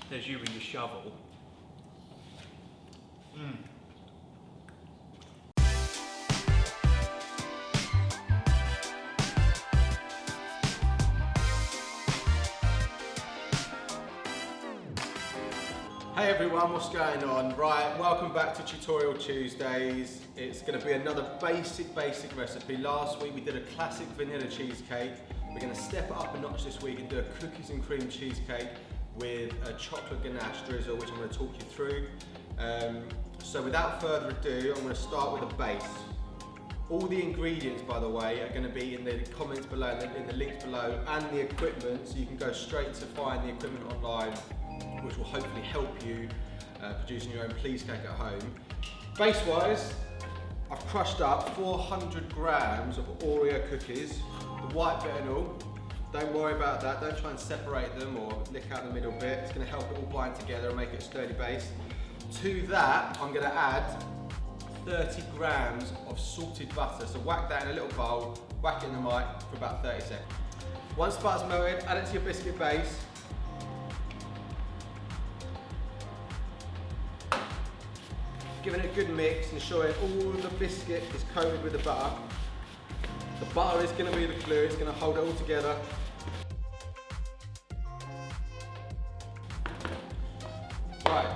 There's you with your shovel. Hey everyone, what's going on? Right, welcome back to Tutorial Tuesdays. It's going to be another basic recipe. Last week we did a classic vanilla cheesecake. We're going to step it up a notch this week and do a cookies and cream cheesecake with a chocolate ganache drizzle, which I'm going to talk you through. So without further ado, I'm going to start with a base. All the ingredients, by the way, are going to be in the comments below, in the links below, and the equipment, so you can go straight to find the equipment online, which will hopefully help you producing your own Pleesecake at home. Base-wise, I've crushed up 400 grams of Oreo cookies, the white bit and all. Don't worry about that, don't try and separate them or lick out the middle bit. It's going to help it all bind together and make it a sturdy base. To that, I'm going to add 30 grams of salted butter. So whack that in a little bowl, whack it in the mic for about 30 seconds. Once the butter's melted, add it to your biscuit base. Giving it a good mix, ensuring all the biscuit is coated with the butter. The butter is going to be the glue, it's going to hold it all together. Right,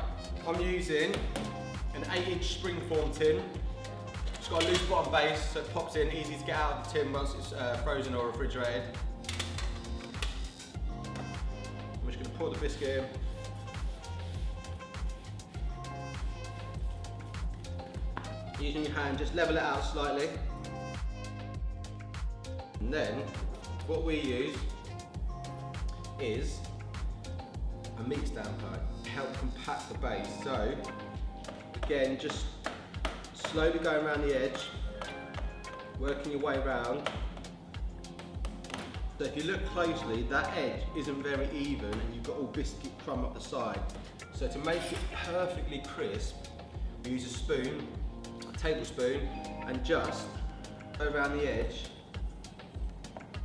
I'm using an 8-inch springform tin. It's got a loose bottom base, so it pops in, easy to get out of the tin once it's frozen or refrigerated. I'm just going to pour the biscuit in. Using your hand, just level it out slightly. And then, what we use is a meat stamper to help compact the base. So, again, just slowly going around the edge, working your way around. So if you look closely, that edge isn't very even and you've got all biscuit crumb up the side. So to make it perfectly crisp, we use a spoon, tablespoon, and just go around the edge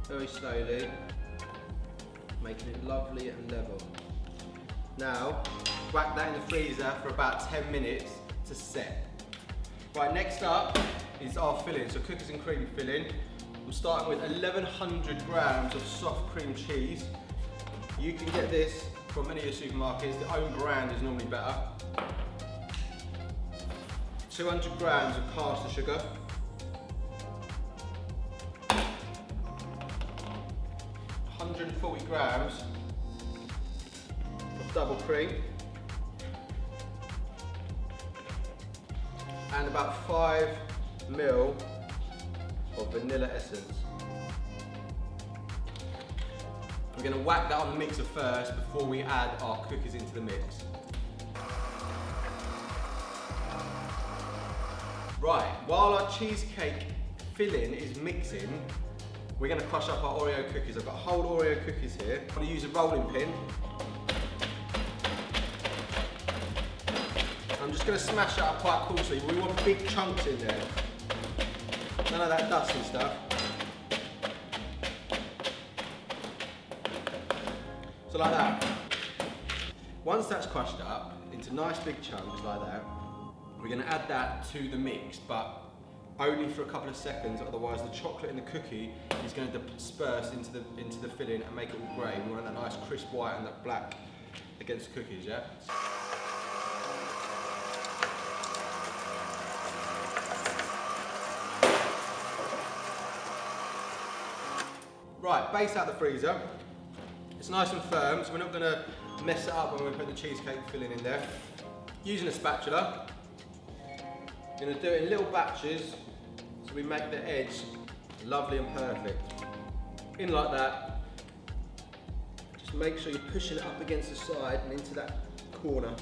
very slowly, making it lovely and level. Now, whack that in the freezer for about 10 minutes to set. Right, next up is our filling, so cookies and cream filling. I'm starting with 1100 grams of soft cream cheese. You can get this from any of your supermarkets, the own brand is normally better. 200 grams of caster sugar, 140 grams of double cream, and about 5 ml of vanilla essence. We're going to whack that on the mixer first before we add our cookies into the mix. Right, while our cheesecake filling is mixing, we're going to crush up our Oreo cookies. I've got whole Oreo cookies here. I'm going to use a rolling pin. I'm just going to smash it up quite coarsely. We want big chunks in there. None of that dusty stuff. So like that. Once that's crushed up into nice big chunks like that, we're going to add that to the mix, but only for a couple of seconds, otherwise the chocolate in the cookie is going to disperse into the filling and make it all grey. We want that nice crisp white and that black against the cookies, yeah? Right, base out the freezer. It's nice and firm, so we're not going to mess it up when we put the cheesecake filling in there. Using a spatula, we're going to do it in little batches so we make the edge lovely and perfect. In like that. Just make sure you're pushing it up against the side and into that corner.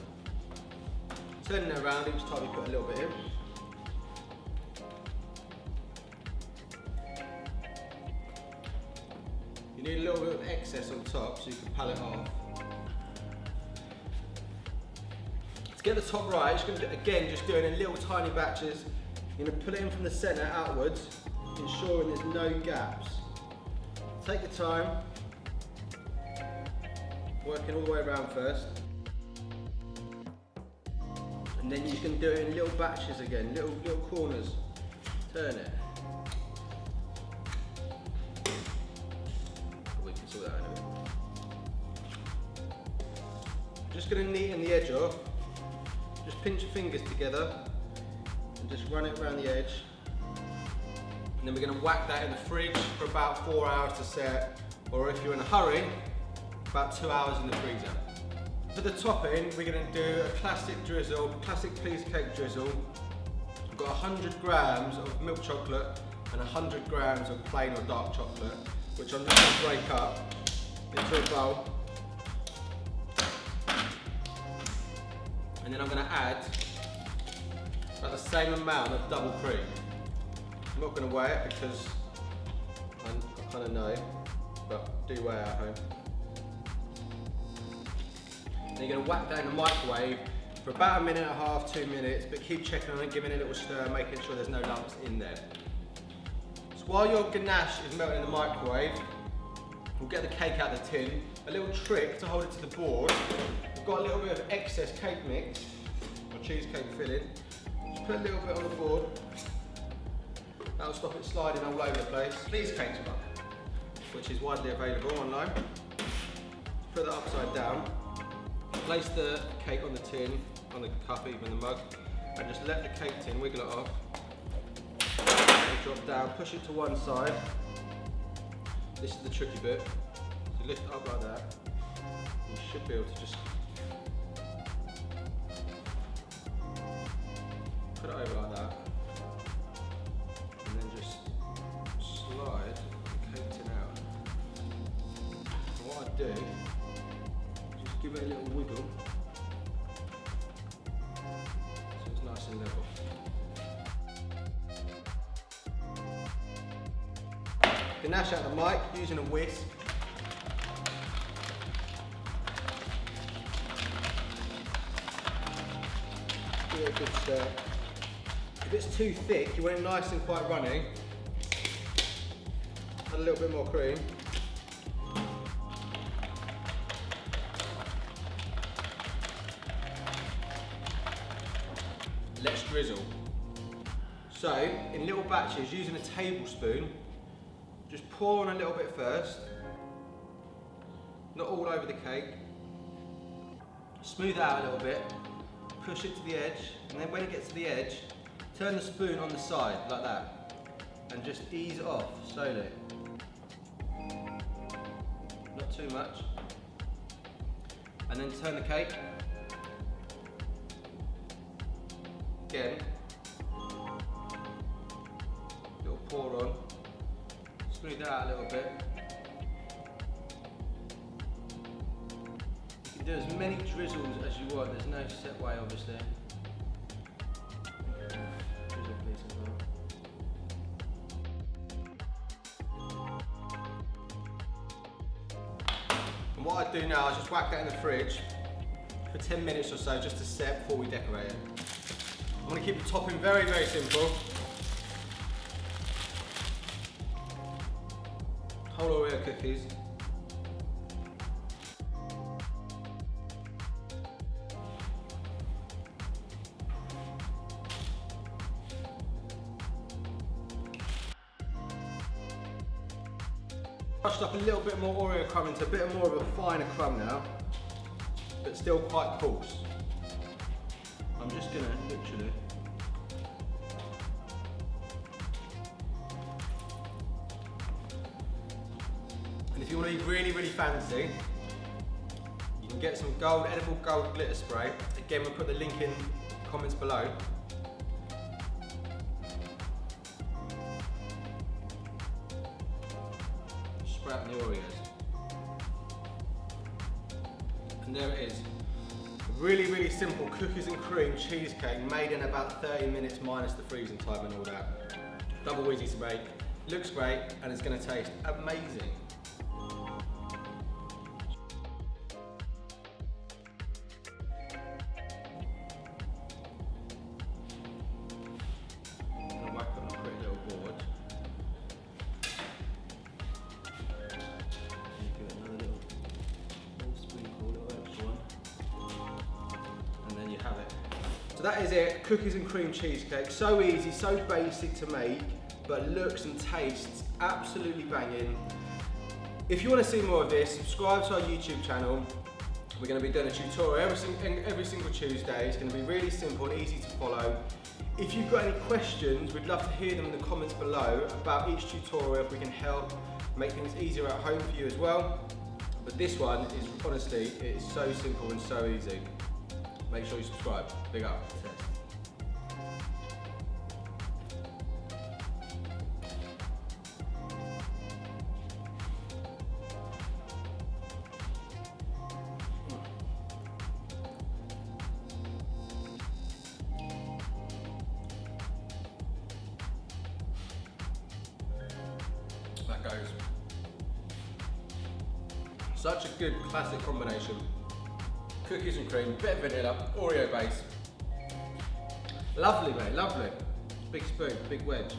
Turning it around each time you put a little bit in. You need a little bit of excess on top so you can peel it off. Get the top right, just going to, again, just doing in little tiny batches. You're going to put it in from the centre outwards, ensuring there's no gaps. Take your time, working all the way around first. And then you can do it in little batches again, little corners. Turn it. We can sort that out in a bit. Just going to neaten the edge off. Just pinch your fingers together and just run it around the edge. And then we're going to whack that in the fridge for about 4 hours to set, or if you're in a hurry, about 2 hours in the freezer. For the topping, we're going to do a classic drizzle, classic Pleesecake drizzle. I've got 100 grams of milk chocolate and 100 grams of plain or dark chocolate, which I'm just going to break up into a bowl. And then I'm going to add about the same amount of double cream. I'm not going to weigh it because I kind of know, but do weigh it at home. And you're going to whack that in the microwave for about 1.5 minutes, 2 minutes, but keep checking on it, giving it a little stir, making sure there's no lumps in there. So while your ganache is melting in the microwave, we'll get the cake out of the tin. A little trick to hold it to the board. We've got a little bit of excess cake mix, or cheesecake filling. Just put a little bit on the board. That'll stop it sliding all over the place. Pleesecakes one, which is widely available online. Put that upside down. Place the cake on the tin, on the cup, even the mug, and just let the cake tin wiggle it off. And drop down, push it to one side. This is the tricky bit. So lift it up like that. You should be able to just put it over like that. And then just slide the cake tin out. And what I do, just give it a little wiggle so it's nice and level. Ganache out the mic using a whisk. Give it a good stir. If it's too thick, you want it nice and quite runny. Add a little bit more cream. Let's drizzle. So, in little batches, using a tablespoon, just pour on a little bit first, not all over the cake. Smooth out a little bit, push it to the edge, and then when it gets to the edge, turn the spoon on the side, like that, and just ease it off slowly. Not too much. And then turn the cake. Again, little pour on, smooth that out a little bit. You can do as many drizzles as you want, there's no set way obviously. Drizzle please as well. And what I do now is just whack that in the fridge for 10 minutes or so just to set before we decorate it. I'm going to keep the topping very, very simple. Whole Oreo cookies. Brushed up a little bit more Oreo crumb into a bit more of a finer crumb now, but still quite coarse. I'm just gonna literally and if you want to be really, really fancy, you can get some edible gold glitter spray. Again, we'll put the link in the comments below. Spray out the Oreos. And there it is. Really, really simple cookies and cream cheesecake made in about 30 minutes minus the freezing time and all that. Double easy to make, looks great, and it's going to taste amazing. I'm going to whack it on a pretty little board. Give it another little sprinkle, a little extra one. And then you have it. So that is it, cookies and cream cheesecake. So easy, so basic to make, but looks and tastes absolutely banging. If you want to see more of this, subscribe to our YouTube channel. We're going to be doing a tutorial every single Tuesday. It's going to be really simple and easy to follow. If you've got any questions, we'd love to hear them in the comments below about each tutorial, if we can help make things easier at home for you as well. But this one is, honestly, it is so simple and so easy. Make sure you subscribe. Big up. That goes. Such a good classic combination. Cookies and cream, bit of vanilla, Oreo base. Lovely, mate, lovely. Big spoon, big wedge.